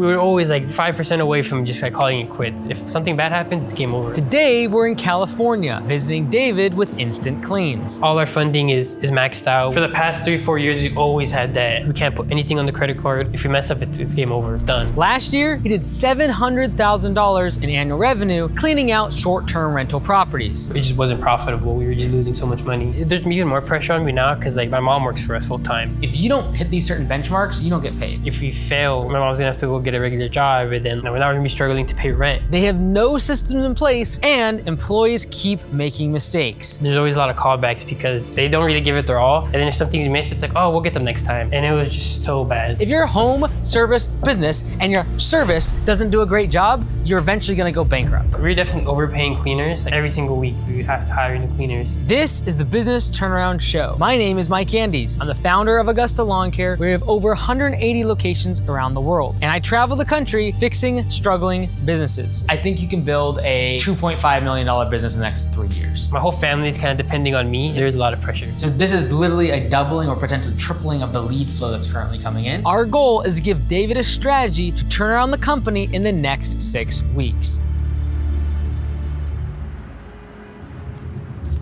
We were always like 5% away from just like calling it quits. If something bad happens, it's game over. Today, we're in California, visiting David with Instant Cleans. All our funding is maxed out. For the past 3-4 years, we've always had debt. We can't put anything on the credit card. If we mess up, it's game over, it's done. Last year, he did $700,000 in annual revenue cleaning out short-term rental properties. It just wasn't profitable. We were just losing so much money. There's even more pressure on me now because like my mom works for us full time. If you don't hit these certain benchmarks, you don't get paid. If we fail, my mom's gonna have to go get a regular job, and then we're not gonna be struggling to pay rent. They have no systems in place, and employees keep making mistakes. There's always a lot of callbacks because they don't really give it their all, and then if something's missed, it's like, oh, we'll get them next time. And it was just so bad. If you're a home service business and your service doesn't do a great job, you're eventually gonna go bankrupt. We're definitely overpaying cleaners. Like every single week, we would have to hire new cleaners. This is the Business Turnaround Show. My name is Mike Andes. I'm the founder of Augusta Lawn Care. We have over 180 locations around the world. And I travel the country fixing struggling businesses. I think you can build a $2.5 million business in the next 3 years. My whole family is kind of depending on me. There's a lot of pressure. So this is literally a doubling or potentially tripling of the lead flow that's currently coming in. Our goal is to give David a strategy to turn around the company in the next 6 weeks.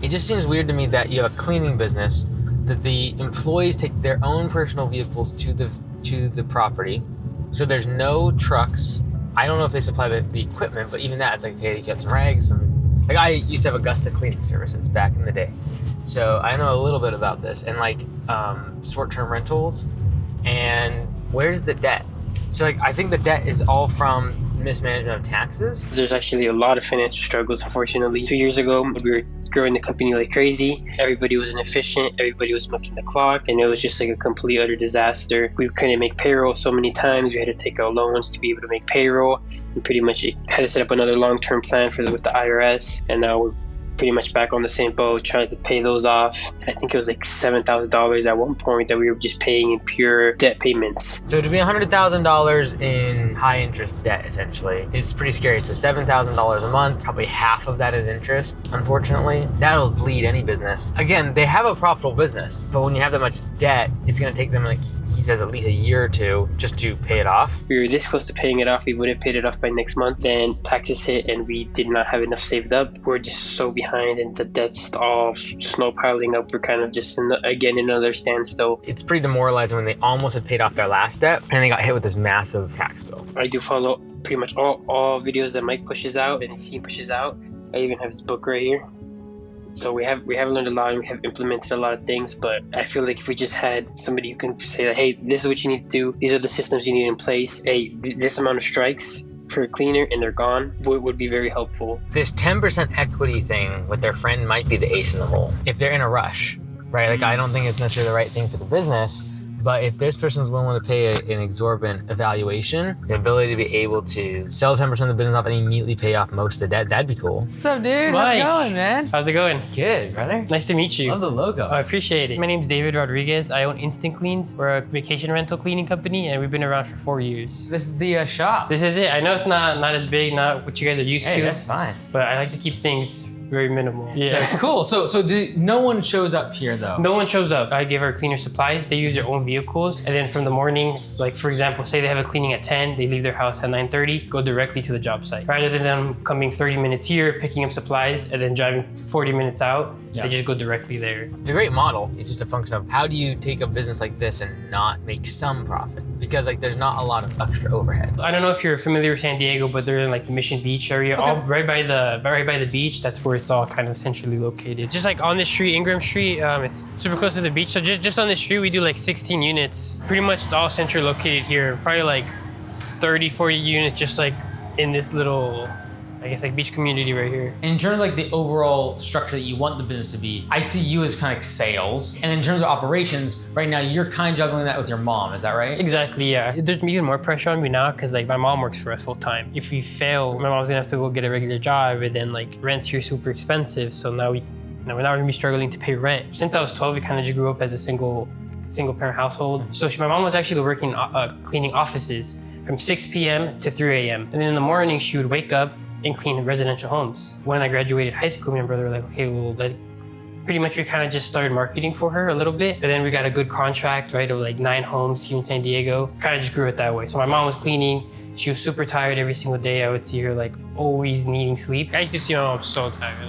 It just seems weird to me that you have a cleaning business, that the employees take their own personal vehicles to the property. So there's no trucks. I don't know if they supply the equipment, but even that, it's like, hey, you get some rags. Like I used to have Augusta cleaning services back in the day. So I know a little bit about this and like short-term rentals. And where's the debt? So like, I think the debt is all from mismanagement of taxes. There's actually a lot of financial struggles, unfortunately. 2 years ago, we were growing the company like crazy. Everybody was inefficient. Everybody was milking the clock. And it was just like a complete utter disaster. We couldn't make payroll so many times. We had to take out loans to be able to make payroll. And pretty much had to set up another long-term plan with the IRS. And now we're pretty much back on the same boat, trying to pay those off. I think it was like $7,000 at one point that we were just paying in pure debt payments. So to be $100,000 in high interest debt, essentially, it's pretty scary. So $7,000 a month, probably half of that is interest, unfortunately. That'll bleed any business. Again, they have a profitable business, but when you have that much debt, it's gonna take them, like he says, at least a year or two just to pay it off. We were this close to paying it off. We would have paid it off by next month. Then taxes hit and we did not have enough saved up. We're just so behind and the debt's just all snow piling up. We're kind of just again in another standstill. It's pretty demoralizing when they almost had paid off their last debt and they got hit with this massive tax bill. I do follow pretty much all videos that Mike pushes out and his team pushes out. I even have his book right here. So we have learned a lot and we have implemented a lot of things, but I feel like if we just had somebody who can say that, hey, this is what you need to do, these are the systems you need in place, hey, this amount of strikes for a cleaner and they're gone, would be very helpful. This 10% equity thing with their friend might be the ace in the hole if they're in a rush, right? Like I don't think it's necessarily the right thing for the business, but if this person's willing to pay an exorbitant evaluation, the ability to be able to sell 10% of the business off and immediately pay off most of the debt, that'd be cool. What's up, dude? Mike. How's it going, man? How's it going? Good, brother. Nice to meet you. Love the logo. I appreciate it. My name's David Rodriguez. I own Instant Cleans. We're a vacation rental cleaning company and we've been around for 4 years. This is the shop. This is it. I know it's not as big, not what you guys are used to. That's fine. But I like to keep things very minimal. Yeah. So, cool. So no one shows up here though? No one shows up. I give our cleaner supplies. They use their own vehicles. And then from the morning, like for example, say they have a cleaning at 10, they leave their house at 9:30, go directly to the job site. Rather than them coming 30 minutes here, picking up supplies, and then driving 40 minutes out, they just go directly there. It's a great model. It's just a function of how do you take a business like this and not make some profit? Because like there's not a lot of extra overhead. I don't know if you're familiar with San Diego, but they're in like the Mission Beach area, all right by the beach. That's where it's all kind of centrally located. Just like on this street, Ingram Street, it's super close to the beach. So just on the street, we do like 16 units. Pretty much it's all centrally located here. Probably like 30, 40 units just like in this little, I guess like beach community right here. In terms of like the overall structure that you want the business to be, I see you as kind of like sales. And in terms of operations, right now you're kind of juggling that with your mom, is that right? Exactly, yeah. There's even more pressure on me now because like my mom works for us full time. If we fail, my mom's gonna have to go get a regular job and then like rent here is super expensive. So now we're not gonna be struggling to pay rent. Since I was 12, we kind of just grew up as a single parent household. So my mom was actually working cleaning offices from 6 p.m. to 3 a.m. And then in the morning, she would wake up and clean residential homes. When I graduated high school, my brother were like, okay, well, pretty much we kind of just started marketing for her a little bit. And then we got a good contract, right, of like 9 homes here in San Diego. Kind of just grew it that way. So my mom was cleaning. She was super tired every single day. I would see her like always needing sleep. I used to see my mom so tired,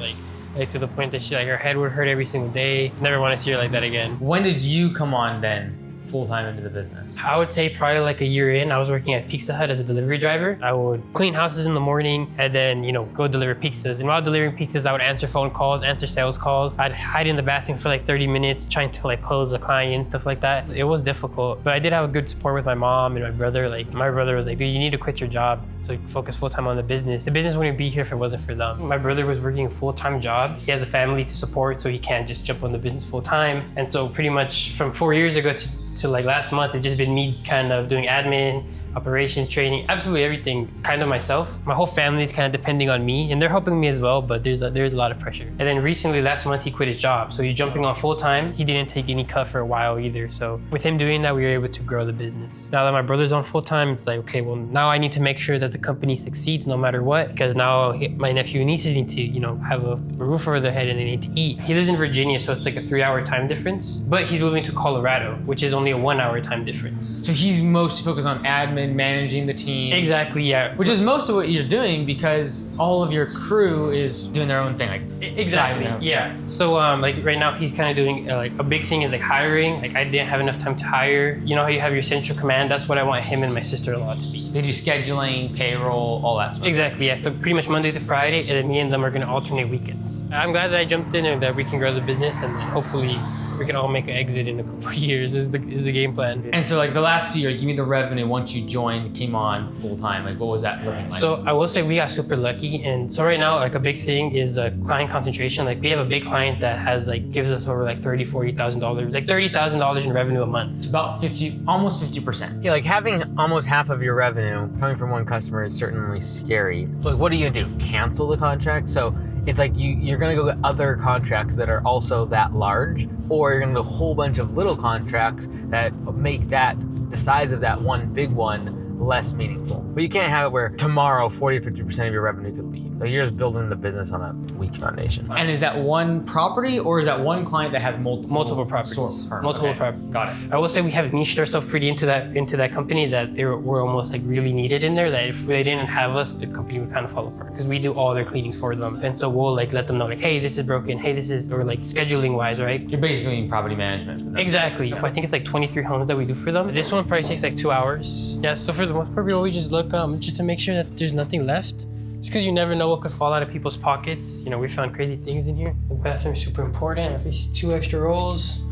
like to the point that she like her head would hurt every single day. Never want to see her like that again. When did you come on then? Full-time into the business? I would say probably like a year in. I was working at Pizza Hut as a delivery driver. I would clean houses in the morning and then, go deliver pizzas. And while delivering pizzas, I would answer phone calls, answer sales calls. I'd hide in the bathroom for like 30 minutes trying to like close a client, stuff like that. It was difficult, but I did have a good support with my mom and my brother. Like my brother was like, dude, you need to quit your job so you can focus full-time on the business. The business wouldn't be here if it wasn't for them. My brother was working a full-time job. He has a family to support, so he can't just jump on the business full-time. And so pretty much from 4 years ago to like last month, it's just been me kind of doing admin, operations, training, absolutely everything kind of myself. My whole family is kind of depending on me and they're helping me as well, but there's a lot of pressure. And then recently, last month, he quit his job. So he's jumping on full-time. He didn't take any cut for a while either. So with him doing that, we were able to grow the business. Now that my brother's on full-time, it's like, okay, well, now I need to make sure that the company succeeds no matter what, because now my nephew and nieces need to, have a roof over their head and they need to eat. He lives in Virginia, so it's like a 3-hour time difference, but he's moving to Colorado, which is only a 1-hour time difference. So he's mostly focused on admin, managing the team. Exactly, yeah. Which is most of what you're doing because all of your crew is doing their own thing. Exactly, yeah. So like right now he's kind of doing like a big thing is like hiring. Like I didn't have enough time to hire. You know how you have your central command? That's what I want him and my sister-in-law to be. They do scheduling, payroll, all that stuff. Exactly, yeah. So pretty much Monday to Friday, and then me and them are going to alternate weekends. I'm glad that I jumped in and that we can grow the business, and then hopefully we can all make an exit in a couple of years is the game plan. And so like the last few years, give me the revenue once you joined, came on full time. Like what was that looking like? So I will say we got super lucky. And so right now, like a big thing is client concentration. Like we have a big client that has like gives us over like $40,000, like $30,000 in revenue a month. It's about 50, almost 50%. Yeah, like having almost half of your revenue coming from one customer is certainly scary. Like what are you gonna do? Cancel the contract? So it's like you're gonna go get other contracts that are also that large, or you're gonna do a whole bunch of little contracts that make that the size of that one big one less meaningful. But you can't have it where tomorrow 40 or 50% of your revenue could leave. Like you're just building the business on a weak foundation. And is that one property or is that one client that has multiple properties? Multiple properties. Got it. I will say we have niched ourselves pretty into that company that we're almost like really needed in there, that if they didn't have us, the company would kind of fall apart because we do all their cleanings for them. And so we'll like let them know like, hey, this is broken. Hey, this is, or like scheduling wise, right? You're basically in property management for them. Exactly. I think it's like 23 homes that we do for them. This one probably takes like 2 hours. Yeah, so for the most part, we always just look just to make sure that there's nothing left. Just because you never know what could fall out of people's pockets. We found crazy things in here. The bathroom is super important. At least 2 extra rolls.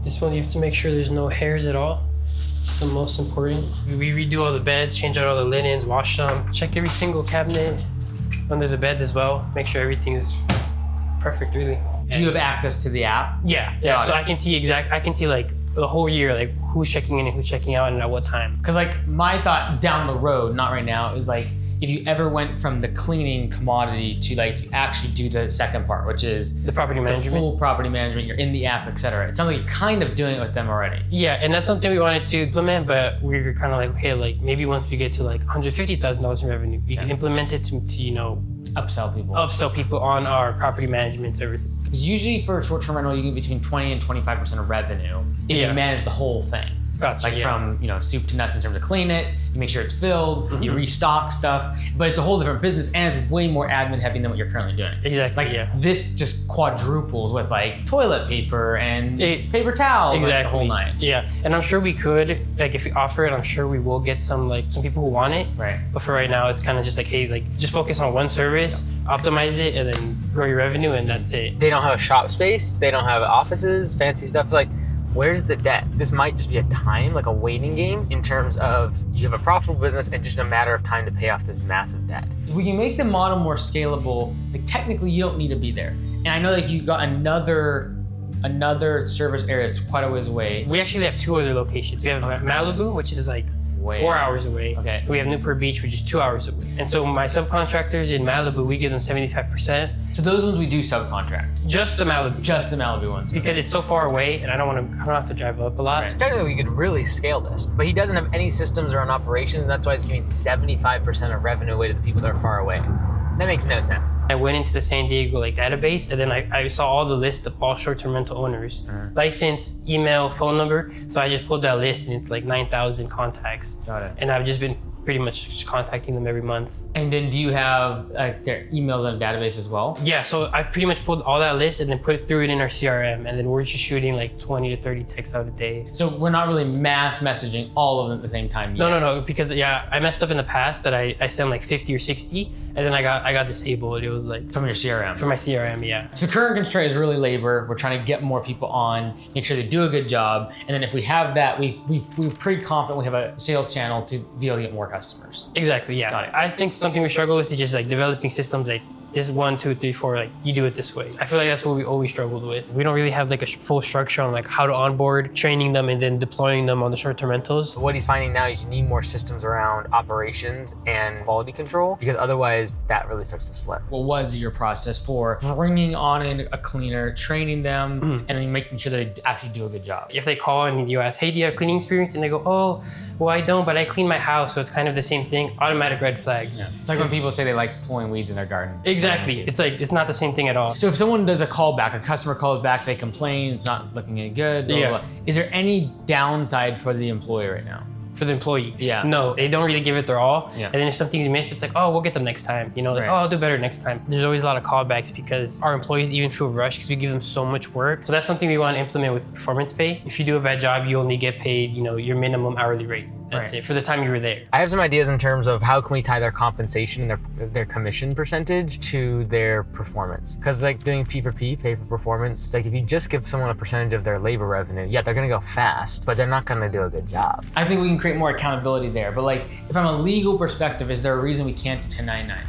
This one, you have to make sure there's no hairs at all. It's the most important. We redo all the beds, change out all the linens, wash them, check every single cabinet under the bed as well. Make sure everything is perfect, really. Do you have access to the app? Yeah. So I can see like the whole year, like who's checking in and who's checking out and at what time. Because like my thought down the road, not right now, is like if you ever went from the cleaning commodity to like you actually do the second part, which is the property management, the full property management, you're in the app, etc. It sounds like you're kind of doing it with them already. Yeah, and that's something we wanted to implement, but we were kind of like, okay, like maybe once we get to like $150,000 in revenue, we can implement it to upsell people on our property management services. Because usually for short-term rental, you get between 20 and 25% of revenue if you manage the whole thing. Gotcha, from soup to nuts in terms of clean it, you make sure it's filled, you restock stuff, but it's a whole different business and it's way more admin heavy than what you're currently doing. Exactly. This just quadruples with like toilet paper and paper towels, exactly. Like the whole nine. Yeah, and I'm sure we could, like if we offer it, I'm sure we will get some people who want it. Right. But for right now, it's kind of just like, hey, like just focus on one service, optimize it, and then grow your revenue, and that's it. They don't have a shop space, they don't have offices, fancy stuff. Like, where's the debt? This might just be a time, like a waiting game in terms of you have a profitable business and just a matter of time to pay off this massive debt. When you make the model more scalable, like technically you don't need to be there. And I know that you got another service area that's quite a ways away. We actually have 2 other locations. We have Malibu, which is like 4 hours away. Okay. We have Newport Beach, which is 2 hours away. And so my subcontractors in Malibu, we give them 75%. So those ones we do subcontract. Just the Malibu ones. Because it's so far away, and I don't have to drive up a lot. Right. Technically, we could really scale this, but he doesn't have any systems around operations, and that's why he's giving 75% of revenue away to the people that are far away. That makes no sense. I went into the San Diego database, and then I saw all the list of all short-term rental owners, license, email, phone number. So I just pulled that list, and it's like 9,000 contacts. Got it. And I've just been pretty much just contacting them every month. And then do you have their emails on a database as well? Yeah, so I pretty much pulled all that list and then threw it in our CRM, and then we're just shooting like 20 to 30 texts out a day. So we're not really mass messaging all of them at the same time yet. No, because I messed up in the past that I sent like 50 or 60, and then I got disabled. It was like From your CRM? from my CRM, yeah. So the current constraint is really labor. We're trying to get more people on, make sure they do a good job. And then if we have that, we're pretty confident we have a sales channel to be able to get more customers. Exactly, yeah. Got it. I think something we struggle with is just like developing systems like this 1, 2, 3, 4, like you do it this way. I feel like that's what we always struggled with. We don't really have like a full structure on like how to onboard, training them, and then deploying them on the short-term rentals. What he's finding now is you need more systems around operations and quality control, because otherwise that really starts to slip. What was your process for bringing on a cleaner, training them, and then making sure they actually do a good job? If they call and you ask, hey, do you have cleaning experience? And they go, oh, well, I don't, but I clean my house. So it's kind of the same thing, automatic red flag. Yeah. It's like when people say they like pulling weeds in their garden. Exactly. It's like, it's not the same thing at all. So if someone does a callback, a customer calls back, they complain, it's not looking any good, blah, blah, blah. Is there any downside for the employee right now? For the employee. Yeah. No, they don't really give it their all. Yeah. And then if something's missed, it's like, oh, we'll get them next time. You know, like, Right. oh, I'll do better next time. There's always a lot of callbacks because our employees even feel rushed because we give them so much work. So that's something we want to implement with performance pay. If you do a bad job, you only get paid, you know, your minimum hourly rate. That's Right. it for the time you were there. I have some ideas in terms of how can we tie their compensation and their commission percentage to their performance. Because like doing P for P, pay for performance, it's like if you just give someone a percentage of their labor revenue, yeah, they're gonna go fast, but they're not gonna do a good job. I think we can create more accountability there, but like from a legal perspective, is there a reason we can't do 1099?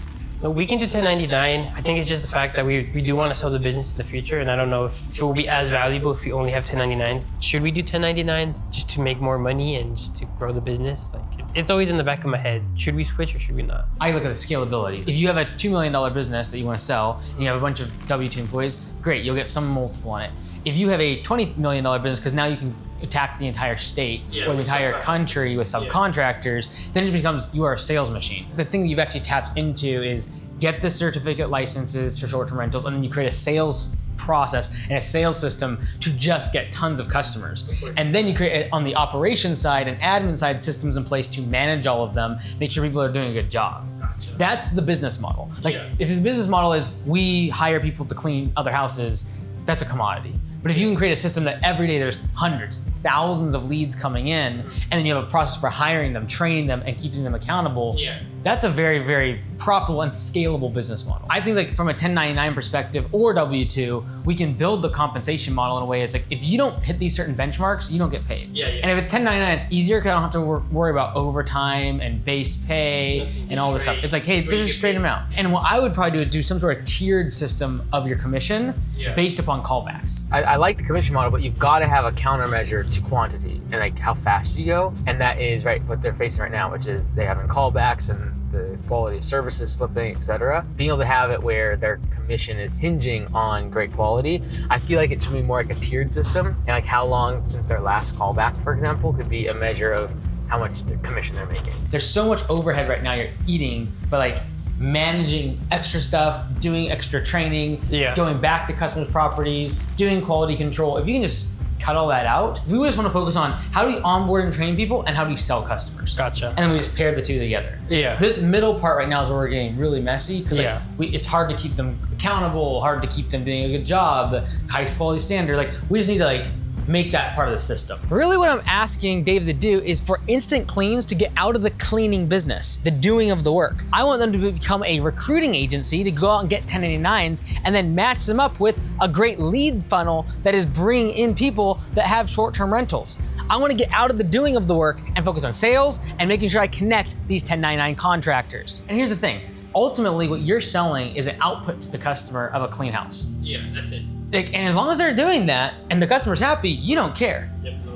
But we can do 1099. I think it's just the fact that we do want to sell the business in the future, and I don't know if it will be as valuable if we only have 1099s. Should we do 1099s just to make more money and just to grow the business? Like it's always in the back of my head. Should we switch or should we not? I look at the scalability. If you have a $2 million business that you want to sell and you have a bunch of W-2 employees, great, you'll get some multiple on it. If you have a $20 million business, because now you can attack the entire state or the entire country with subcontractors, then it becomes, you are a sales machine. The thing that you've actually tapped into is get the certificate licenses for short-term rentals, and then you create a sales process and a sales system to just get tons of customers. And then you create on the operations side and admin side systems in place to manage all of them, make sure people are doing a good job. Gotcha. That's the business model. Like if the business model is we hire people to clean other houses, that's a commodity. But if you can create a system that every day there's hundreds, thousands of leads coming in, and then you have a process for hiring them, training them, and keeping them accountable, that's a very, very profitable and scalable business model. I think like from a 1099 perspective or W-2, we can build the compensation model in a way it's like, if you don't hit these certain benchmarks, you don't get paid. And if it's 1099, it's easier because I don't have to worry about overtime and base pay and all this stuff. It's like, hey, this is a straight amount. And what I would probably do is do some sort of tiered system of your commission based upon callbacks. I like the commission model, but you've got to have a countermeasure to quantity and like how fast you go. And that is what they're facing right now, which is they having callbacks and the quality of services slipping, etc. Being able to have it where their commission is hinging on great quality, I feel like it should be more like a tiered system, and like how long since their last callback, for example, could be a measure of how much the commission they're making. There's so much overhead right now you're eating, but like managing extra stuff, doing extra training, going back to customers' properties, doing quality control. If you can just cut all that out, we just want to focus on how do we onboard and train people and how do we sell customers. Gotcha. And then we just pair the two together. This middle part right now is where we're getting really messy because it's hard to keep them accountable, hard to keep them doing a good job, the highest quality standard. Like we just need to like make that part of the system. Really what I'm asking Dave to do is for Instant Cleans to get out of the cleaning business, the doing of the work. I want them to become a recruiting agency to go out and get 1099s and then match them up with a great lead funnel that is bringing in people that have short-term rentals. I want to get out of the doing of the work and focus on sales and making sure I connect these 1099 contractors. And here's the thing, ultimately what you're selling is an output to the customer of a clean house. That's it. And as long as they're doing that and the customer's happy, you don't care.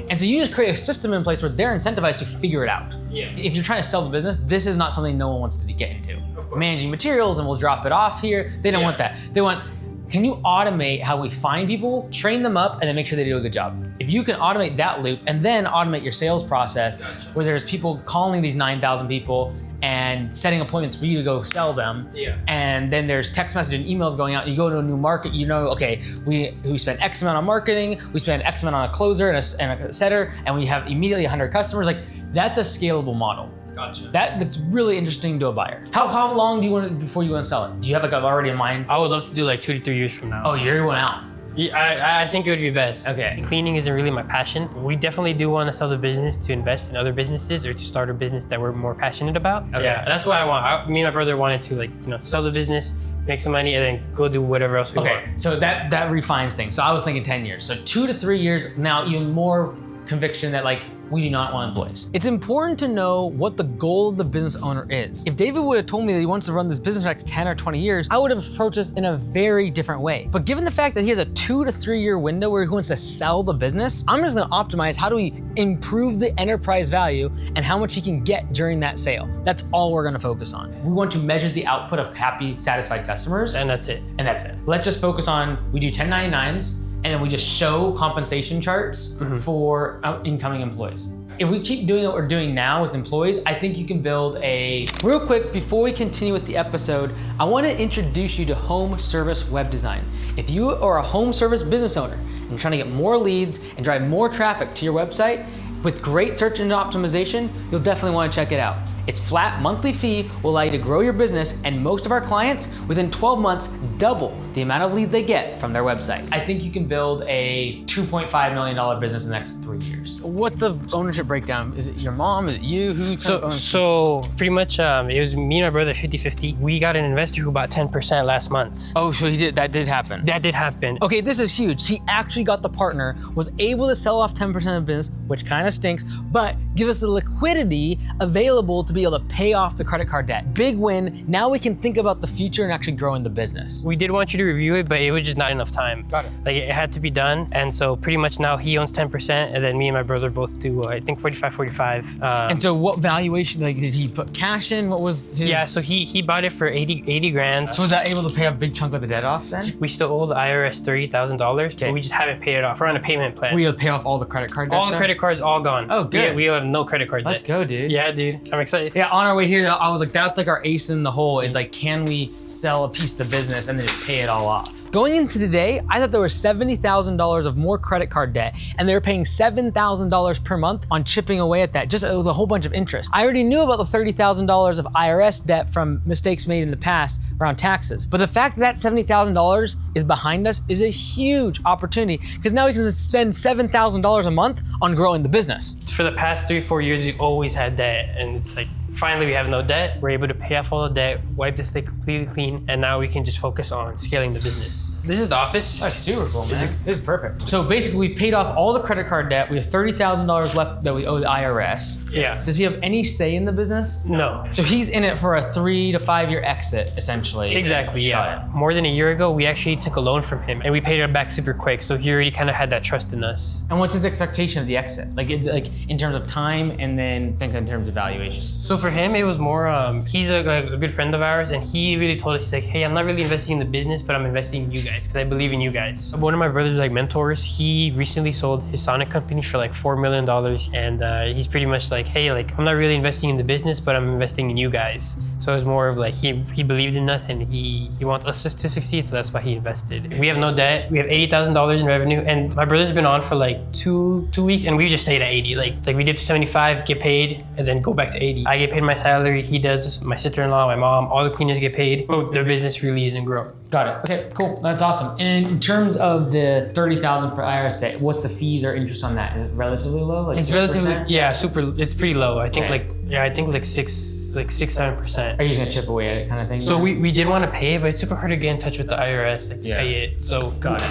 And so you just create a system in place where they're incentivized to figure it out. If you're trying to sell the business, this is not something no one wants to get into. Managing materials and we'll drop it off here. They don't want that. They want, can you automate how we find people, train them up, and then make sure they do a good job? If you can automate that loop and then automate your sales process where there's people calling these 9,000 people and setting appointments for you to go sell them. And then there's text message and emails going out. You go to a new market, you know, okay, we spend X amount on marketing, we spend X amount on a closer and a setter, and we have immediately 100 customers. Like that's a scalable model. Gotcha. That's really interesting to a buyer. How long do you want it before you want to sell it? Do you have like already in mind? I would love to do like 2 to 3 years from now. Oh, you're going out. Yeah, I think it would be best. Okay. Cleaning isn't really my passion. We definitely do want to sell the business to invest in other businesses or to start a business that we're more passionate about. Okay. Yeah, that's what I want. Me and my brother wanted to like, sell the business, make some money, and then go do whatever else we want. Okay, so that refines things. So I was thinking 10 years. So 2 to 3 years, now even more conviction that like, we do not want employees. It's important to know what the goal of the business owner is. If David would have told me that he wants to run this business for the next 10 or 20 years, I would have approached this in a very different way. But given the fact that he has a 2 to 3 year window where he wants to sell the business, I'm just gonna optimize how do we improve the enterprise value and how much he can get during that sale. That's all we're gonna focus on. We want to measure the output of happy, satisfied customers. And that's it. And that's it. Let's just focus on, we do 1099s, and then we just show compensation charts for incoming employees. If we keep doing what we're doing now with employees, I think you can build a... Real quick, before we continue with the episode, I want to introduce you to home service web design. If you are a home service business owner and you're trying to get more leads and drive more traffic to your website, with great search engine optimization, you'll definitely want to check it out. Its flat monthly fee will allow you to grow your business, and most of our clients, within 12 months, double the amount of lead they get from their website. I think you can build a $2.5 million business in the next 3 years. What's the ownership breakdown? Is it your mom? Is it you? Who So pretty much it was me and my brother 50-50. We got an investor who bought 10% last month. Oh, so that did happen. That did happen. Okay, this is huge. He actually got the partner, was able to sell off 10% of the business, which kind of stinks, but give us the liquidity available to be able to pay off the credit card debt. Big win. Now we can think about the future and actually growing the business. We did want you to review it, but it was just not enough time. Got it. Like it had to be done. And so pretty much now he owns 10%, and then me and my brother both do, I think 45. And so what valuation, like did he put cash in? What was his? Yeah, so he bought it for 80 grand. So was that able to pay a big chunk of the debt off then? We still owe the IRS $30,000, but we just haven't paid it off. We're on a payment plan. We able to pay off all the credit card debt? All the credit cards all gone. Oh, good. We have no credit card debt. Let's go, dude. Yeah, dude. I'm excited. Yeah, on our way here, I was like, that's like our ace in the hole is like, can we sell a piece of the business and then just pay it all off? Going into the day, I thought there was $70,000 of more credit card debt, and they were paying $7,000 per month on chipping away at that, just with a whole bunch of interest. I already knew about the $30,000 of IRS debt from mistakes made in the past around taxes. But the fact that $70,000 is behind us is a huge opportunity, because now we can spend $7,000 a month on growing the business. For the past 3-4 years, we've always had debt, and it's like, finally we have no debt. We're able to pay off all the debt, wipe the slate completely clean, and now we can just focus on scaling the business. This is the office. That's super cool, man. This is perfect. So basically, we've paid off all the credit card debt. We have $30,000 left that we owe the IRS. Yeah. Does he have any say in the business? No. So he's in it for a 3 to 5 year exit, essentially. Exactly, yeah. More than a year ago, we actually took a loan from him, and we paid it back super quick, so he already kind of had that trust in us. And what's his expectation of the exit? Like, it's like in terms of time, and then think in terms of valuation. So for him, it was more, he's a good friend of ours, and he really told us, he's like, hey, I'm not really investing in the business, but I'm investing in you guys, because I believe in you guys. One of my brother's like mentors, he recently sold his Sonic company for like $4 million, and he's pretty much like, hey, like, I'm not really investing in the business, but I'm investing in you guys. So it was more of like, he believed in us, and he wants us to succeed, so that's why he invested. We have no debt, we have $80,000 in revenue, and my brother's been on for like two weeks, and we just stayed at 80. Like, it's like we did 75, get paid, and then go back to 80. I get paid my salary, he does, my sister-in-law, my mom, all the cleaners get paid, but their business really isn't growing. Got it. Okay, cool. That's awesome. And in terms of the $30,000 per IRS debt, what's the fees or interest on that? Is it relatively low? Like it's 6%? relatively, yeah, it's pretty low. I think Okay. I think like 6-7%. Are you just gonna chip away at it kind of thing? So we did want to pay it, but it's super hard to get in touch with the IRS, like to pay it. So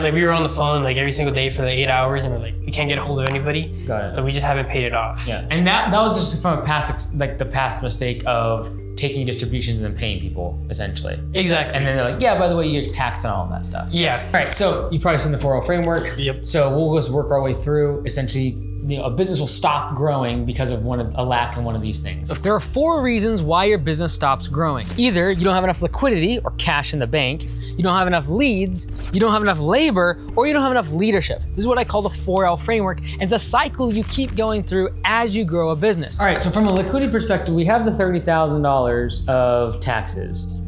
like we were on the phone like every single day for like 8 hours, and we're like, we can't get a hold of anybody. Got it. So we just haven't paid it off. Yeah, and that was just from a past, like the past mistake of taking distributions and then paying people, essentially. Exactly. And then they're like, yeah, by the way, you get taxed and all of that stuff. Yeah. All right, so you've probably seen the 4.0 framework. Yep. So we'll just work our way through. Essentially, a business will stop growing because of a lack in one of these things. There are 4 reasons why your business stops growing. Either you don't have enough liquidity or cash in the bank, you don't have enough leads, you don't have enough labor, or you don't have enough leadership. This is what I call the 4L framework, and it's a cycle you keep going through as you grow a business. All right, so from a liquidity perspective, we have the $30,000 of taxes.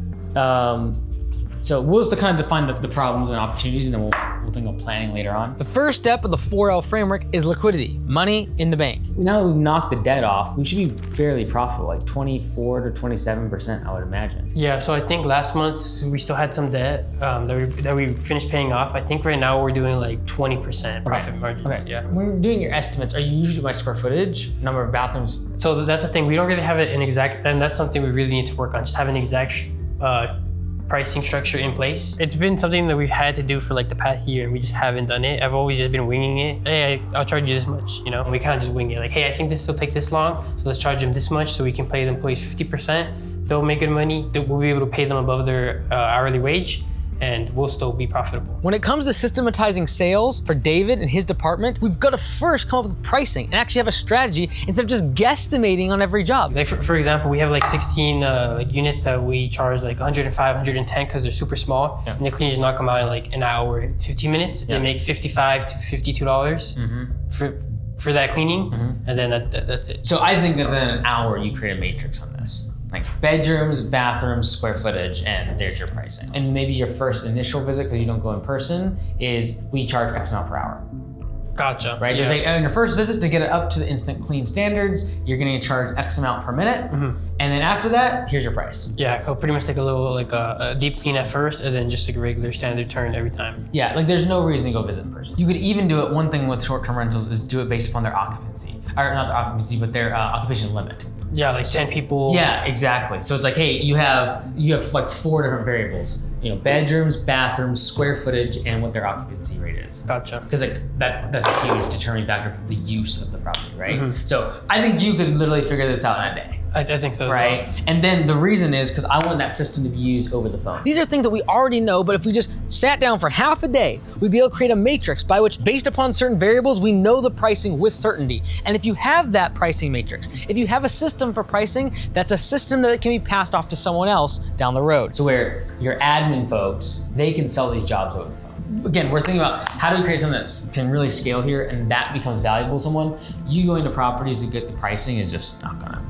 So we'll just kind of define the problems and opportunities, and then we'll We'll think of planning later on. The first step of the 4L framework is liquidity, money in the bank. Now that we've knocked the debt off, we should be fairly profitable, like 24 to 27%, I would imagine. Yeah, so I think last month we still had some debt that we finished paying off. I think right now we're doing like 20% profit margins. Okay. Yeah. When you're doing your estimates, are you usually by square footage, number of bathrooms? So that's the thing. We don't really have an exact, and that's something we really need to work on. Just have an exact pricing structure in place. It's been something that we've had to do for like the past year, and we just haven't done it. I've always just been winging it. Hey, I'll charge you this much, you know? And we kind of just wing it. Like, hey, I think this will take this long, so let's charge them this much so we can pay the employees 50%. They'll make good money. We'll be able to pay them above their hourly wage, and we'll still be profitable. When it comes to systematizing sales for David and his department, we've got to first come up with pricing and actually have a strategy instead of just guesstimating on every job. Like for example, we have like 16 units that we charge like 105, 110 because they're super small, and the cleaners knock them out in like an hour and 15 minutes. They make $55 to $52 for that cleaning, and then that's it. So I think within an hour, you create a matrix on this. Like bedrooms, bathrooms, square footage, and there's your pricing. And maybe your first initial visit, because you don't go in person, is we charge X amount per hour. Gotcha. Right? So say on your first visit, to get it up to the instant clean standards, you're gonna charge X amount per minute. And then after that, here's your price. Yeah, I'll pretty much take a little like a deep clean at first, and then just like a regular standard turn every time. Yeah, like there's no reason to go visit in person. You could even do it, one thing with short-term rentals is do it based upon their occupancy. Or not their occupancy, but their occupation limit. Yeah, like 10 people. Yeah, exactly. So it's like, hey, you have like 4 different variables. You know, bedrooms, bathrooms, square footage, and what their occupancy rate is. Gotcha. Because like that's a huge determining factor for the use of the property, right? So I think you could literally figure this out in a day. I think so. Right? And then the reason is because I want that system to be used over the phone. These are things that we already know, but if we just sat down for half a day, we'd be able to create a matrix by which, based upon certain variables, we know the pricing with certainty. And if you have that pricing matrix, if you have a system for pricing, that's a system that can be passed off to someone else down the road. So where your admin folks, they can sell these jobs over the phone. Again, we're thinking about how do we create something that can really scale here and that becomes valuable to someone. You going to properties to get the pricing is just not gonna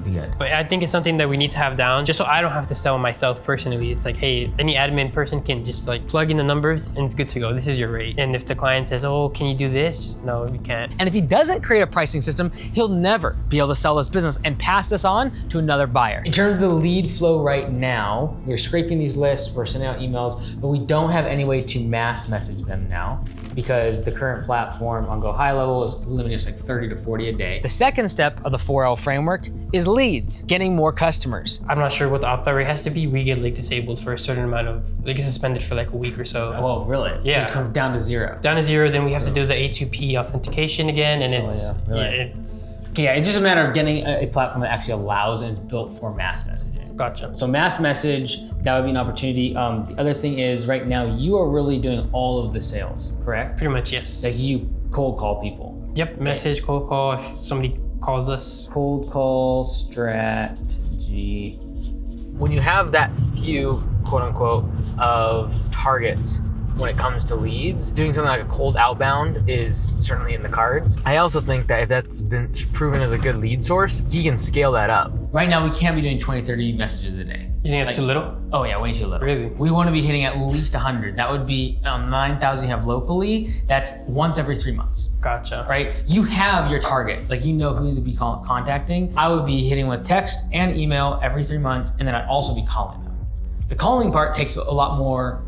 be good. But I think it's something that we need to have down just so I don't have to sell myself personally. It's like, hey, any admin person can just like plug in the numbers and it's good to go. This is your rate. And if the client says, oh, can you do this? Just no, we can't. And if he doesn't create a pricing system, he'll never be able to sell this business and pass this on to another buyer. In terms of the lead flow right now, we're scraping these lists, we're sending out emails, but we don't have any way to mass message them now because the current platform on Go High Level is limited to like 30 to 40 a day. The second step of the 4L framework is leads, getting more customers. I'm not sure what the opt-out rate has to be. We get like disabled for a certain amount of, like suspended for like a week or so. Oh, really? Yeah. So it comes down to 0. Down to 0, then we have to do the A2P authentication again, and it's, it's just a matter of getting a platform that actually allows and is built for mass messaging. Gotcha. So mass message, that would be an opportunity. The other thing is right now you are really doing all of the sales, correct? Pretty much, yes. Like you cold call people. Yep, message, cold call, if somebody calls us. Cold call strategy. When you have that few, quote unquote, of targets when it comes to leads, doing something like a cold outbound is certainly in the cards. I also think that if that's been proven as a good lead source, he can scale that up. Right now we can't be doing 20, 30 messages a day. You think that's too little? Oh yeah, way too little. Really? We want to be hitting at least 100. That would be 9,000 you have locally. That's once every 3 months. Gotcha. Right? You have your target. Like you know who to be contacting. I would be hitting with text and email every 3 months, and then I'd also be calling them. The calling part takes a lot more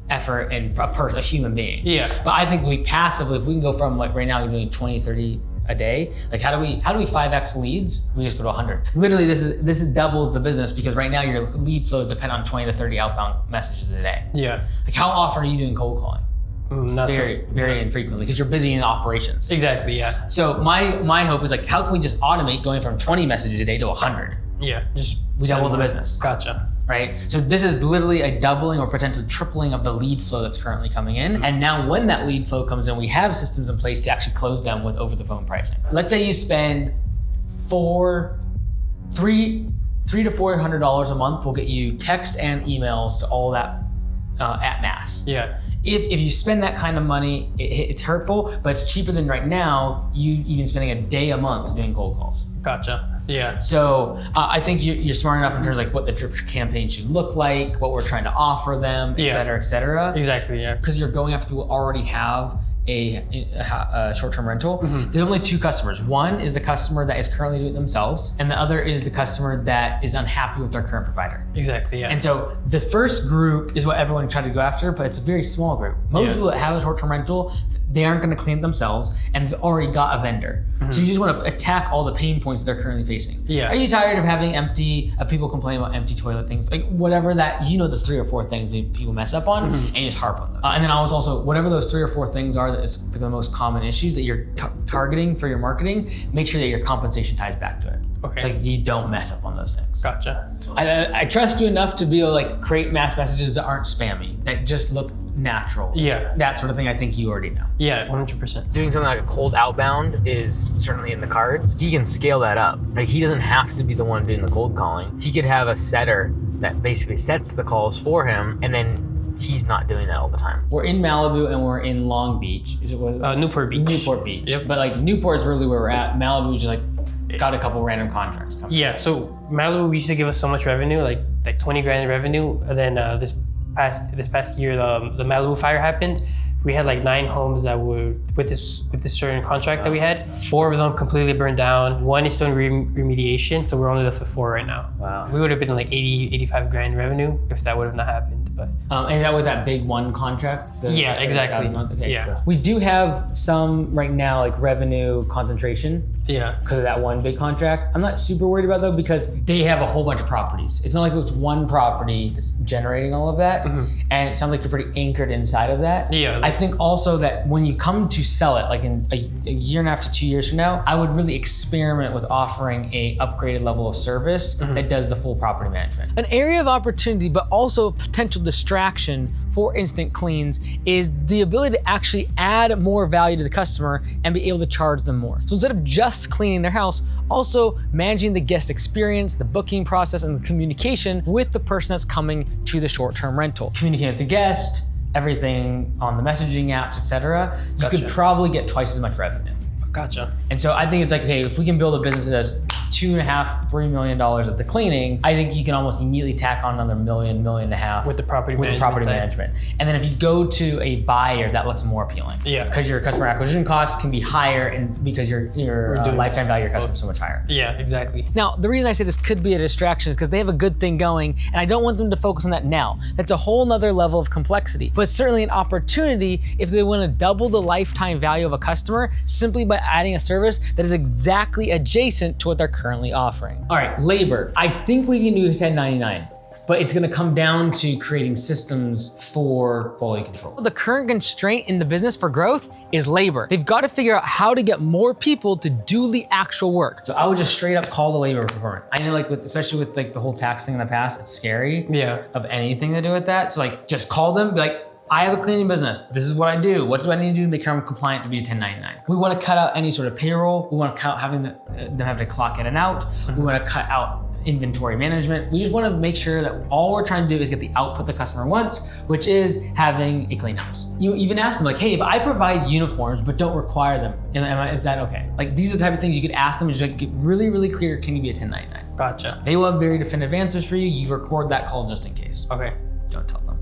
effort and a human being. Yeah. But I think we passively, if we can go from like right now you're doing 20, 30 a day, like how do we 5x leads? We just go to 100. Literally this is doubles the business because right now your lead flows depend on 20 to 30 outbound messages a day. Yeah. Like how often are you doing cold calling? Very infrequently because you're busy in operations. Exactly, yeah. So my hope is like how can we just automate going from 20 messages a day to 100? Yeah, just we double the business. Gotcha. Right? So this is literally a doubling or potentially tripling of the lead flow that's currently coming in. And now when that lead flow comes in, we have systems in place to actually close them with over the phone pricing. Let's say you spend $300 to $400 a month will get you text and emails to all that at mass. Yeah. if you spend that kind of money, it's hurtful, but it's cheaper than right now you even spending a day a month doing cold calls. Gotcha. Yeah. So I think you're smart enough in terms of like what the drip campaign should look like, what we're trying to offer them, et cetera, et cetera. Exactly. Yeah. Because you're going after people who already have a short-term rental. There's only two customers. One is the customer that is currently doing it themselves, and the other is the customer that is unhappy with their current provider. Exactly, yeah. And so the first group is what everyone tried to go after, but it's a very small group. Most people that have a short-term rental, they aren't going to clean it themselves, and they've already got a vendor. So you just want to attack all the pain points that they're currently facing. Yeah. Are you tired of having people complain about empty toilet things? Like whatever that, the 3 or 4 things people mess up on, and you just harp on them. And then I was also, whatever those 3 or 4 things are that is the most common issues that you're targeting for your marketing, make sure that your compensation ties back to it. Okay. It's like you don't mess up on those things. Gotcha. I trust you enough to be able to like create mass messages that aren't spammy, that just look natural. Yeah. That sort of thing I think you already know. Yeah, 100%. Doing something like a cold outbound is certainly in the cards. He can scale that up. Like, he doesn't have to be the one doing the cold calling. He could have a setter that basically sets the calls for him, and then he's not doing that all the time. We're in Malibu and we're in Long Beach. Is it Newport Beach. Newport Beach. Yep. But like Newport is really where we're at. Malibu is just like got a couple random contracts coming. Yeah, so Malibu used to give us so much revenue, like 20 grand in revenue. And then this past year, the Malibu fire happened. We had like 9 homes that were with this certain contract that we had. 4 of them completely burned down. 1 is still in remediation, so we're only left with 4 right now. Wow. We would have been like 85 grand revenue if that would have not happened. But and that was that big one contract? Yeah, exactly. Okay, Yeah. cool. We do have some right now like revenue concentration. Yeah. Because of that one big contract. I'm not super worried about though because they have a whole bunch of properties. It's not like it's one property that's generating all of that. And it sounds like you're pretty anchored inside of that. Yeah. I think also that when you come to sell it, like in a year and a half to 2 years from now, I would really experiment with offering a upgraded level of service that does the full property management. An area of opportunity, but also a potential distraction for instant cleans is the ability to actually add more value to the customer and be able to charge them more. So instead of just cleaning their house, also managing the guest experience, the booking process, and the communication with the person that's coming to the short-term rental. Communicating with the guest, everything on the messaging apps, etc. You could probably get twice as much revenue. Gotcha. And so I think it's like, okay, if we can build a business that does $2.5–3 million of the cleaning, I think you can almost immediately tack on another $1–1.5 million with the property management. And then if you go to a buyer, that looks more appealing. Yeah. Because your customer acquisition costs can be higher, and because your lifetime value of your customer is so much higher. Yeah, exactly. Now, the reason I say this could be a distraction is because they have a good thing going, and I don't want them to focus on that now. That's a whole nother level of complexity. But certainly an opportunity if they want to double the lifetime value of a customer simply by adding a service that is exactly adjacent to what they're currently offering. All right, labor. I think we can do 1099, but it's gonna come down to creating systems for quality control. The current constraint in the business for growth is labor. They've got to figure out how to get more people to do the actual work. So I would just straight up call the labor department. I know especially with like the whole tax thing in the past, it's scary of anything to do with that. So like just call them, be like, I have a cleaning business. This is what I do. What do I need to do to make sure I'm compliant to be a 1099? We want to cut out any sort of payroll. We want to cut out having them have to clock in and out. We want to cut out inventory management. We just want to make sure that all we're trying to do is get the output the customer wants, which is having a clean house. You even ask them like, hey, if I provide uniforms but don't require them, is that okay? Like these are the type of things you could ask them and just like get really, really clear, can you be a 1099? Gotcha. They will have very definitive answers for you. You record that call just in case. Okay. Don't tell them.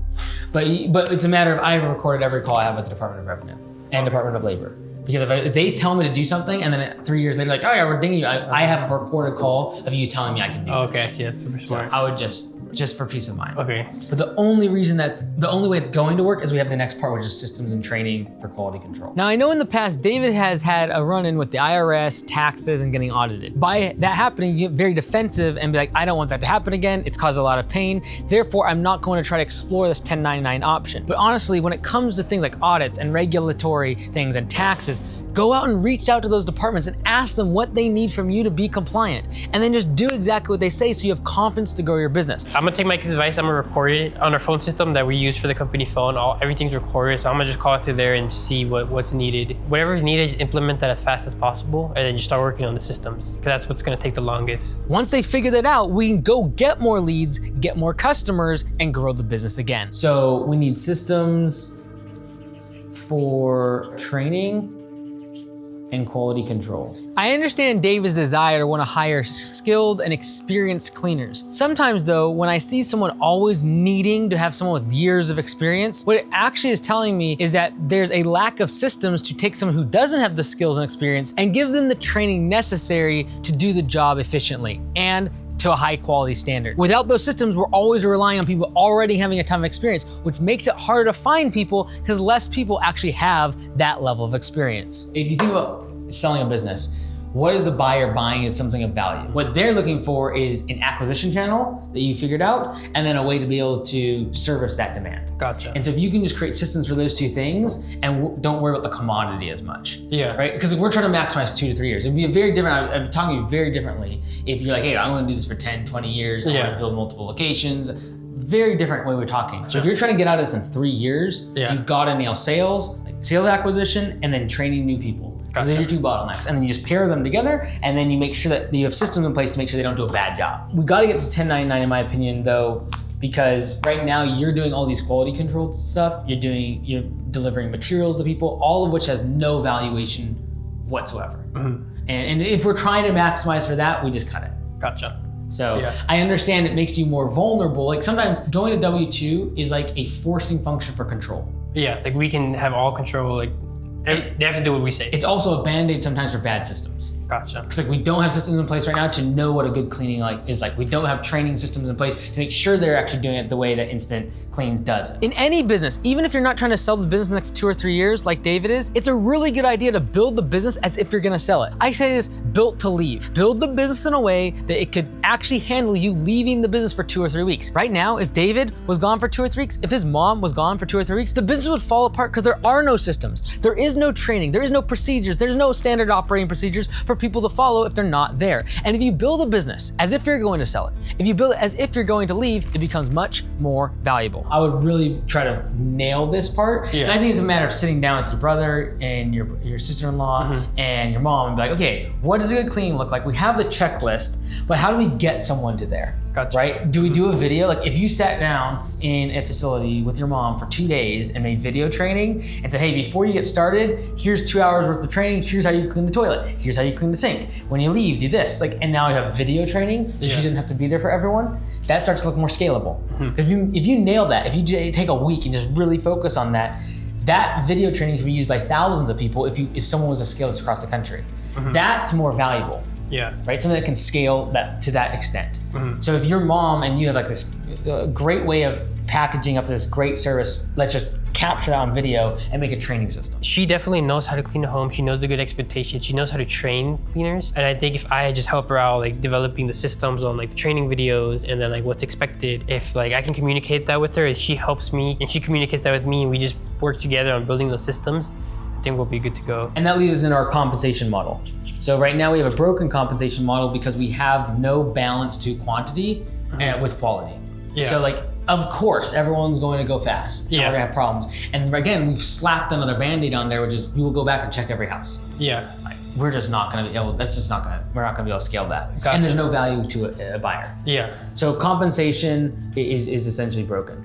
But it's a matter of I've recorded every call I have with the Department of Revenue and Department of Labor. Because if they tell me to do something and then 3 years later, like, oh yeah, we're dinging you, I have a recorded call of you telling me I can do Okay, this. yeah, that's super smart. So I would just for peace of mind. Okay. But the only way it's going to work is we have the next part, which is systems and training for quality control. Now I know in the past, David has had a run-in with the IRS, taxes, and getting audited. By that happening, you get very defensive and be like, I don't want that to happen again. It's caused a lot of pain. Therefore, I'm not going to try to explore this 1099 option. But honestly, when it comes to things like audits and regulatory things and taxes, go out and reach out to those departments and ask them what they need from you to be compliant. And then just do exactly what they say so you have confidence to grow your business. I'm gonna take Mike's advice. I'm gonna record it on our phone system that we use for the company phone. Everything's recorded, so I'm gonna just call it through there and see what's needed. Whatever is needed, just implement that as fast as possible, and then just start working on the systems, because that's what's gonna take the longest. Once they figure that out, we can go get more leads, get more customers, and grow the business again. So we need systems, for training and quality control. I understand David's desire to want to hire skilled and experienced cleaners. Sometimes though, when I see someone always needing to have someone with years of experience, what it actually is telling me is that there's a lack of systems to take someone who doesn't have the skills and experience and give them the training necessary to do the job efficiently and to a high quality standard. Without those systems, we're always relying on people already having a ton of experience, which makes it harder to find people because less people actually have that level of experience. If you think about selling a business, what is the buyer buying is something of value. What they're looking for is an acquisition channel that you figured out, and then a way to be able to service that demand. Gotcha. And so if you can just create systems for those two things and don't worry about the commodity as much. Yeah. Right? Because we're trying to maximize 2 to 3 years. It'd be very different, I'm talking to you very differently if you're like, hey, I'm gonna do this for 10, 20 years, I wanna build multiple locations. Very different way we're talking. So if you're trying to get out of this in 3 years, you gotta nail sales, like sales acquisition, and then training new people. Because those are your 2 bottlenecks. And then you just pair them together, and then you make sure that you have systems in place to make sure they don't do a bad job. We gotta get to 1099 in my opinion though, because right now you're doing all these quality control stuff, you're delivering materials to people, all of which has no valuation whatsoever. And if we're trying to maximize for that, we just cut it. Gotcha. So I understand it makes you more vulnerable. Like sometimes going to W-2 is like a forcing function for control. Yeah, like we can have all control, like they have to do what we say. It's also a band-aid sometimes for bad systems. Gotcha. Because like we don't have systems in place right now to know what a good cleaning is like. We don't have training systems in place to make sure they're actually doing it the way that Instant Cleans does it. In any business, even if you're not trying to sell the business in the next 2 or 3 years like David is, it's a really good idea to build the business as if you're gonna sell it. I say this, built to leave. Build the business in a way that it could actually handle you leaving the business for 2 or 3 weeks. Right now, if David was gone for 2 or 3 weeks, if his mom was gone for 2 or 3 weeks, the business would fall apart because there are no systems. There is no training, there is no procedures, there's no standard operating procedures for people to follow if they're not there. And if you build a business as if you're going to sell it, if you build it as if you're going to leave, it becomes much more valuable. I would really try to nail this part. And I think it's a matter of sitting down with your brother and your sister-in-law and your mom and be like, okay, what does a good cleaning look like? We have the checklist, but how do we get someone to there? Gotcha. Right? Do we do a video? Like if you sat down in a facility with your mom for 2 days and made video training and said, hey, before you get started, here's 2 hours worth of training. Here's how you clean the toilet. Here's how you clean the sink. When you leave, do this. Like, and now you have video training, so she didn't have to be there for everyone. That starts to look more scalable. If you nail that, if you take a week and just really focus on that, that video training can be used by thousands of people if someone was to scale this across the country. That's more valuable. Yeah. Right? Something that can scale that to that extent. So if your mom and you have like this great way of packaging up this great service, let's just capture that on video and make a training system. She definitely knows how to clean a home. She knows the good expectations. She knows how to train cleaners. And I think if I just help her out, like developing the systems on like training videos and then like what's expected, if like I can communicate that with her and she helps me and she communicates that with me and we just work together on building those systems, I think we'll be good to go. And that leads us into our compensation model. So right now we have a broken compensation model because we have no balance to quantity with quality. So like, of course, everyone's going to go fast. We're gonna have problems. And again, we've slapped another Band-Aid on there, which is we will go back and check every house. Like, we're just not gonna be able, we're not gonna be able to scale that. Gotcha. And there's no value to a buyer. So compensation is essentially broken.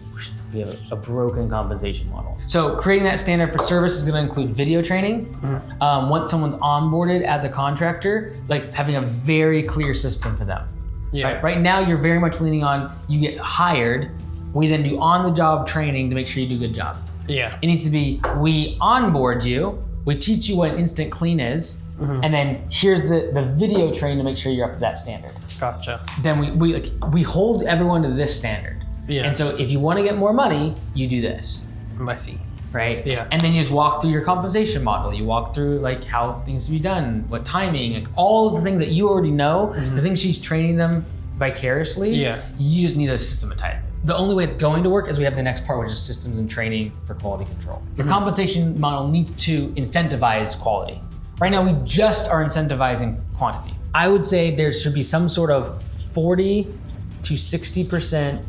We have a broken compensation model. So creating that standard for service is gonna include video training. Once someone's onboarded as a contractor, like having a very clear system for them. Right now, you're very much leaning on, you get hired, we then do on-the-job training to make sure you do a good job. It needs to be, we onboard you, we teach you what an instant clean is, and then here's the video training to make sure you're up to that standard. Gotcha. Then we hold everyone to this standard. And so if you want to get more money, you do this. I see. Right? And then you just walk through your compensation model. You walk through like how things to be done, what timing, like all of the things that you already know, the things she's training them vicariously, you just need to systematize it. The only way it's going to work is we have the next part, which is systems and training for quality control. Your compensation model needs to incentivize quality. Right now, we just are incentivizing quantity. I would say there should be some sort of 40 to 60%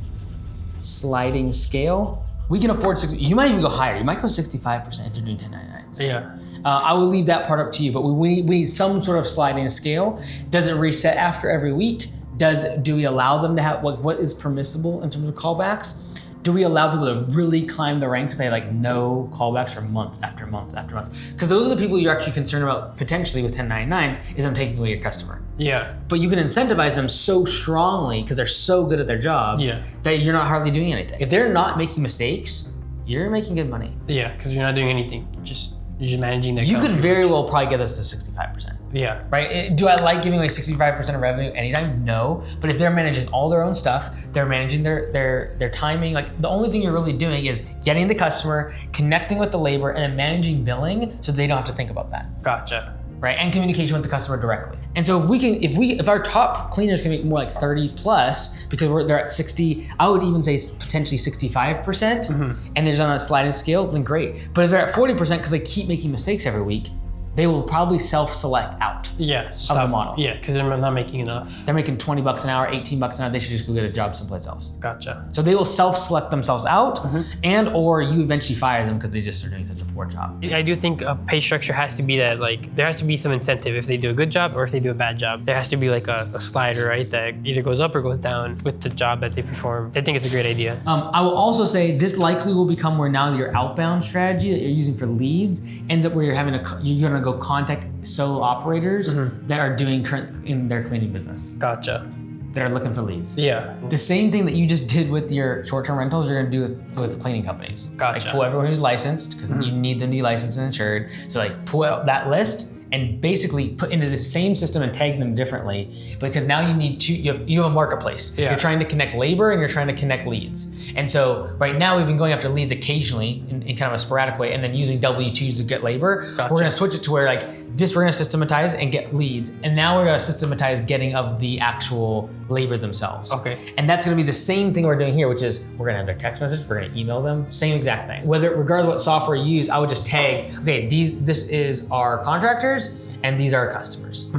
sliding scale. We can afford 60, you might even go higher. You might go 65% if you're doing 1099s. I will leave that part up to you, but we need some sort of sliding scale. Does it reset after every week? Do we allow them to have, what is permissible in terms of callbacks? do we allow people to really climb the ranks if they have like no callbacks for months after months after months? Because those are the people you're actually concerned about potentially with 1099s, is them taking away your customer. Yeah. But you can incentivize them so strongly because they're so good at their job that you're not hardly doing anything. If they're not making mistakes, you're making good money. Yeah, because you're not doing anything. You're just managing their You account. could very well probably get this to 65%. Yeah. Right? Do I like giving away 65% of revenue anytime? No. But if they're managing all their own stuff, they're managing their timing. Like the only thing you're really doing is getting the customer, connecting with the labor, and then managing billing so they don't have to think about that. Gotcha. Right? And communication with the customer directly. And so if our top cleaners can make more like 30 plus, because they're at 60, I would even say potentially 65%, and they're on a sliding scale, then great. But if they're at 40% because they keep making mistakes every week, they will probably self-select out of the model. Yeah, because they're not making enough. They're making $20 an hour, $18 an hour. They should just go get a job someplace else. Gotcha. So they will self-select themselves out, and or you eventually fire them because they just are doing such a poor job. I do think a pay structure has to be that, like, there has to be some incentive if they do a good job or if they do a bad job. There has to be like a slider, right, that either goes up or goes down with the job that they perform. I think it's a great idea. I will also say this likely will become where now your outbound strategy that you're using for leads ends up where you're gonna go contact solo operators that are doing current in their cleaning business. Gotcha. That are looking for leads. Yeah. The same thing that you just did with your short-term rentals, you're gonna do with cleaning companies. Gotcha. Like pull everyone who's licensed, because you need them to be licensed and insured. So like pull out that list and basically put into the same system and tag them differently, because now you have a marketplace. Yeah. You're trying to connect labor and you're trying to connect leads. And so right now we've been going after leads occasionally in kind of a sporadic way, and then using W-2s to get labor. Gotcha. We're gonna switch it to where like this we're gonna systematize and get leads, and now we're gonna systematize getting of the actual labor themselves. Okay. And that's gonna be the same thing we're doing here, which is we're gonna have their text message, we're gonna email them, same exact thing. Regardless of what software you use, I would just tag, okay, this is our contractors and these are our customers.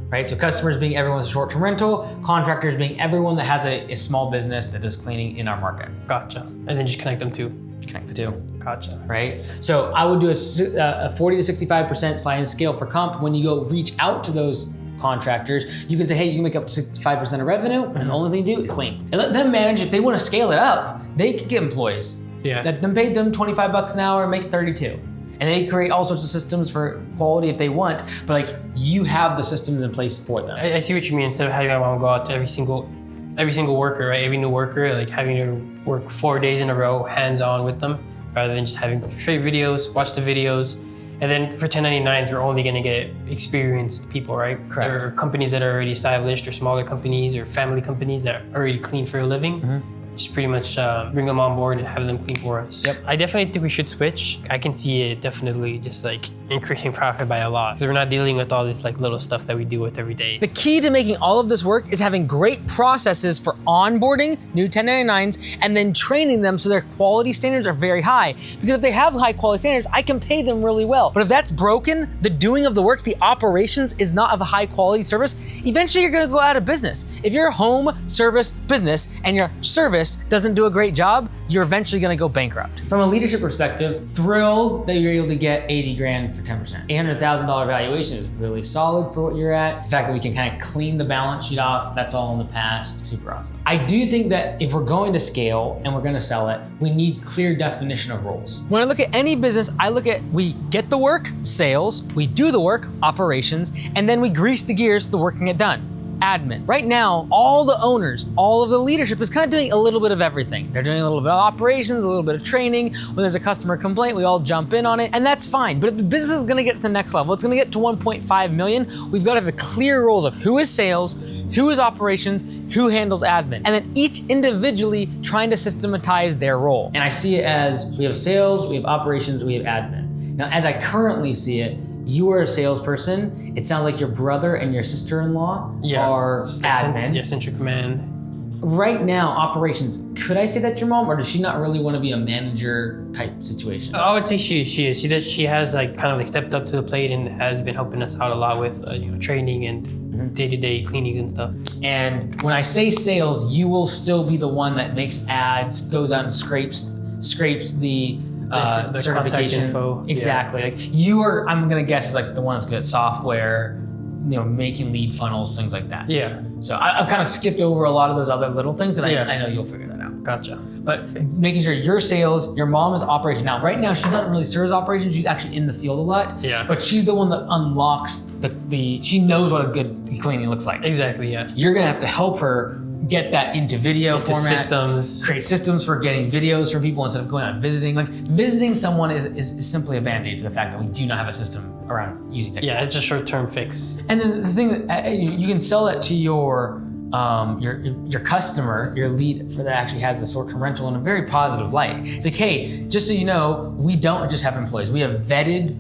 Right? So customers being everyone's short-term rental, contractors being everyone that has a small business that does cleaning in our market. Gotcha. And then just connect them to. Connect the two. Gotcha. Right? So I would do a 40 to 65% sliding scale for comp. When you go reach out to those contractors, you can say, hey, you can make up to 65% of revenue, and the only thing you do is clean. And let them manage. If they want to scale it up, they could get employees. Yeah. Let them pay them $25 an hour and make 32. And they create all sorts of systems for quality if they want, but like you have the systems in place for them. I see what you mean. Instead of having my mom go out to every single worker, right? Every new worker, like having to work 4 days in a row, hands-on with them, rather than just having straight videos, watch the videos. And then for 1099s, we're only gonna get experienced people, right? Correct. Or companies that are already established, or smaller companies, or family companies that already clean for a living. Just pretty much bring them on board and have them clean for us. Yep. I definitely think we should switch. I can see it definitely just like increasing profit by a lot, because we're not dealing with all this like little stuff that we deal with every day. The key to making all of this work is having great processes for onboarding new 1099s and then training them so their quality standards are very high. Because if they have high quality standards, I can pay them really well. But if that's broken, the doing of the work, the operations is not of a high quality service, eventually you're gonna go out of business. If you're a home service business and your service doesn't do a great job, you're eventually gonna go bankrupt. From a leadership perspective, thrilled that you're able to get 80 grand for 10%. $800,000 valuation is really solid for what you're at. The fact that we can kind of clean the balance sheet off, that's all in the past, super awesome. I do think that if we're going to scale and we're gonna sell it, we need clear definition of roles. When I look at any business, I look at we get the work, sales, we do the work, operations, and then we grease the gears so the work can get done. Admin. Right now, all the owners, all of the leadership is kind of doing a little bit of everything. They're doing a little bit of operations, a little bit of training. When there's a customer complaint, we all jump in on it, and that's fine. But if the business is gonna get to the next level, it's gonna get to 1.5 million, we've got to have the clear roles of who is sales, who is operations, who handles admin, and then each individually trying to systematize their role. And I see it as we have sales, we have operations, we have admin. Now, as I currently see it, you are a salesperson. It sounds like your brother and your sister-in-law are admin. Yeah, central command. Right now, operations, could I say that's your mom, or does she not really want to be a manager type situation? I would say she is. She has like kind of like stepped up to the plate and has been helping us out a lot with training and day-to-day cleanings and stuff. And when I say sales, you will still be the one that makes ads, goes out and scrapes the certification info. Exactly. Like you are, I'm gonna guess, is like the one that's good at software, making lead funnels, things like that. Yeah. So I've kind of skipped over a lot of those other little things, but Yeah. I know you'll figure that out. Gotcha. But making sure your sales, your mom is operation. Now, right now, she's not really service operations. She's actually in the field a lot. Yeah. But she's the one that unlocks she knows what a good cleaning looks like. Exactly, yeah. You're gonna have to help her get that into video format. Systems. Create systems for getting videos from people instead of going out and visiting. Like visiting someone is simply a band-aid for the fact that we do not have a system around using technology. Yeah, it's a short-term fix. And then the thing that you can sell that to your customer, your lead for that actually has the short-term rental in a very positive light. It's like, hey, just so you know, we don't just have employees. We have vetted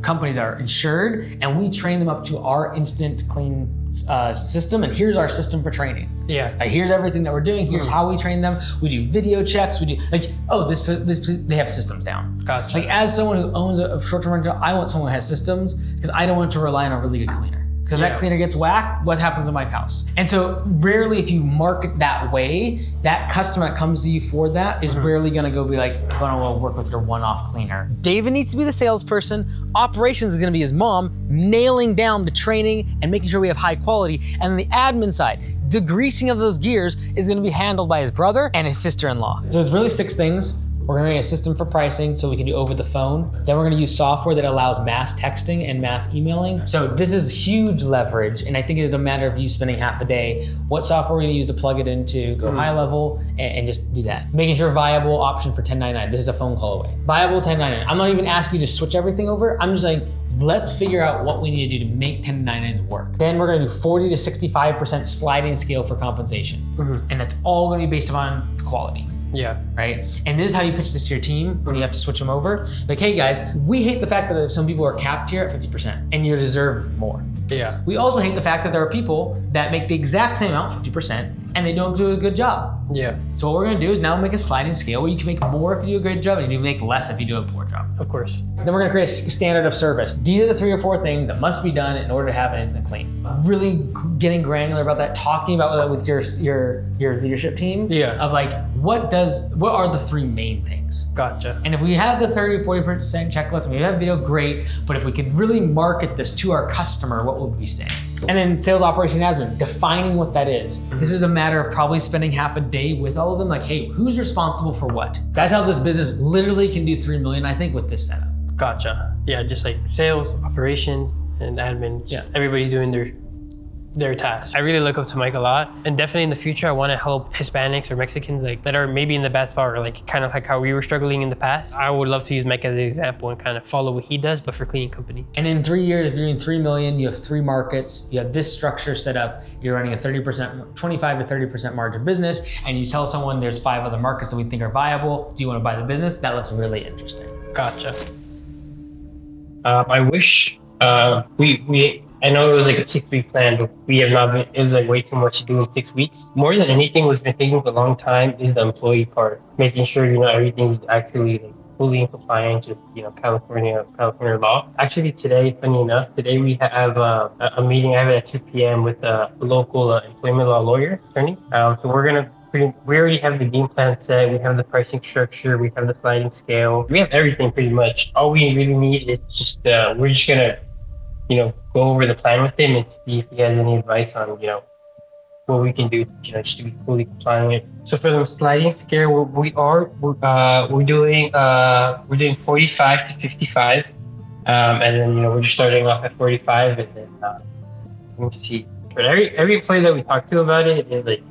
companies that are insured, and we train them up to our instant clean system. And here's our system for training. Yeah. Like, here's everything that we're doing. Here's how we train them. We do video checks. We do this they have systems down. Gotcha. Like, as someone who owns a short-term rental, I want someone who has systems because I don't want to rely on a really good cleaner. Because if that cleaner gets whacked, what happens to my house? And so rarely, if you market that way, that customer that comes to you for that is rarely gonna go be like, I'm gonna work with your one-off cleaner. David needs to be the salesperson. Operations is gonna be his mom, nailing down the training and making sure we have high quality. And then the admin side, the greasing of those gears is gonna be handled by his brother and his sister-in-law. So there's really 6 things. We're gonna get a system for pricing so we can do over the phone. Then we're gonna use software that allows mass texting and mass emailing. So this is huge leverage, and I think it's a matter of you spending half a day. What software we're gonna use to plug it into, go high level, and just do that. Making sure viable option for 1099. This is a phone call away. Viable 1099. I'm not even asking you to switch everything over. I'm just saying, let's figure out what we need to do to make 1099s work. Then we're gonna do 40 to 65% sliding scale for compensation. And that's all gonna be based upon quality. Yeah. Right? And this is how you pitch this to your team when you have to switch them over. Like, hey guys, we hate the fact that some people are capped here at 50% and you deserve more. Yeah. We also hate the fact that there are people that make the exact same amount, 50%, and they don't do a good job. Yeah. So what we're gonna do is now make a sliding scale where you can make more if you do a great job and you can make less if you do a poor job. Of course. Then we're gonna create a standard of service. These are the 3 or 4 things that must be done in order to have an instant clean. Really getting granular about that, talking about that with your leadership team. Yeah. Of like, what are the 3 main things? Gotcha. And if we have the 30 or 40% checklist and we have video, great. But if we could really market this to our customer, what would we say? And then sales operation admin, defining what that is. This is a matter of probably spending half a day with all of them. Like, hey, who's responsible for what? That's how this business literally can do 3 million, I think, with this setup. Gotcha. Yeah, just like sales, operations, and admin. Yeah. Everybody doing their tasks. I really look up to Mike a lot, and definitely in the future I want to help Hispanics or Mexicans like that are maybe in the bad spot or like kind of like how we were struggling in the past. I would love to use Mike as an example and kind of follow what he does, but for cleaning companies. And in 3 years, if you're doing 3 million, you have 3 markets, you have this structure set up, you're running a 25 to 30% margin business, and you tell someone there's 5 other markets that we think are viable. Do you want to buy the business? That looks really interesting. Gotcha. I wish I know it was like a 6-week plan, but we have not been, it was like way too much to do in 6 weeks. More than anything, what's been taking a long time is the employee part, making sure, everything's actually like fully in compliance with, California law. Actually today, funny enough, we have a meeting, I have it at 2 p.m. with a local employment law lawyer, attorney. So we already have the game plan set, we have the pricing structure, we have the sliding scale, we have everything pretty much. All we really need is just, we're just gonna, go over the plan with him and see if he has any advice on, what we can do, just to be fully compliant. So for the sliding scale, we're doing 45 to 55, and then we're just starting off at 45, and then we'll see. But every employee that we talk to about it is like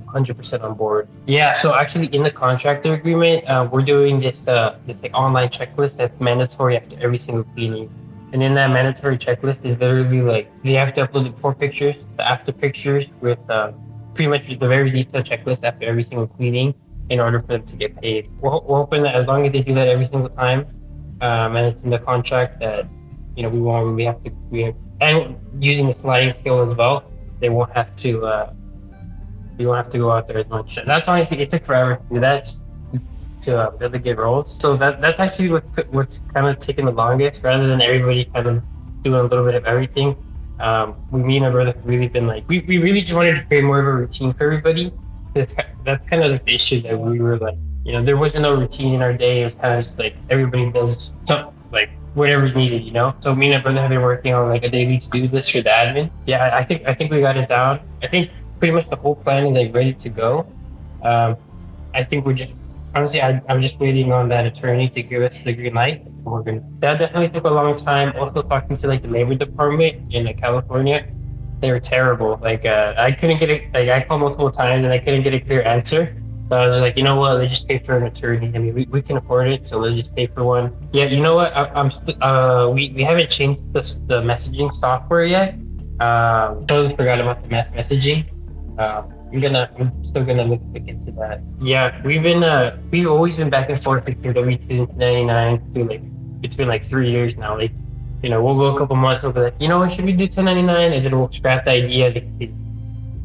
100% on board. Yeah. So actually, in the contractor agreement, we're doing this like online checklist that's mandatory after every single cleaning. And in that mandatory checklist is literally like they have to upload the 4 pictures, the after pictures with pretty much the very detailed checklist after every single cleaning in order for them to get paid. We're hoping that as long as they do that every single time, and it's in the contract that and using the sliding scale as well, they won't have to go out there as much. That's honestly, it took forever to do that. To delegate roles. So that's actually what's kind of taken the longest, rather than everybody kind of doing a little bit of everything. Me and my brother have really been like, we really just wanted to create more of a routine for everybody. That's kind of like the issue that we were like, there wasn't no routine in our day. It was kind of just like everybody does something, like whatever's needed, you know. So me and my brother have been working on like a daily to-do list for the admin. Yeah, I think we got it down. I think pretty much the whole plan is like ready to go. I think we're just honestly, I'm just waiting on that attorney to give us the green light. We're gonna. That definitely took a long time. Also talking to like the labor department in like, California, they were terrible. Like I couldn't get it. Like I called multiple times and I couldn't get a clear answer. So I was just like, you know what? Let's just pay for an attorney. I mean, we can afford it, so let's just pay for one. Yeah, you know what? We haven't changed the messaging software yet. Totally forgot about the mass messaging. I'm still gonna look into that. Yeah, we've always been back and forth with W2 1099 to like, it's been like 3 years now. Like, you know, we'll go a couple months, we'll be like, you know what, should we do 1099? And then we'll scrap the idea.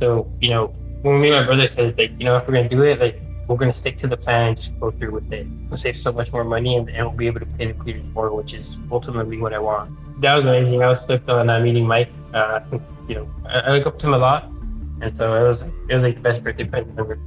So, you know, when me and my brother said, like, you know, if we're gonna do it, like, we're gonna stick to the plan and just go through with it. We'll save so much more money and we'll be able to pay the clearance more, which is ultimately what I want. That was amazing. I was stoked on meeting Mike. You know, I look up to him a lot, and so it was like the best birthday present ever.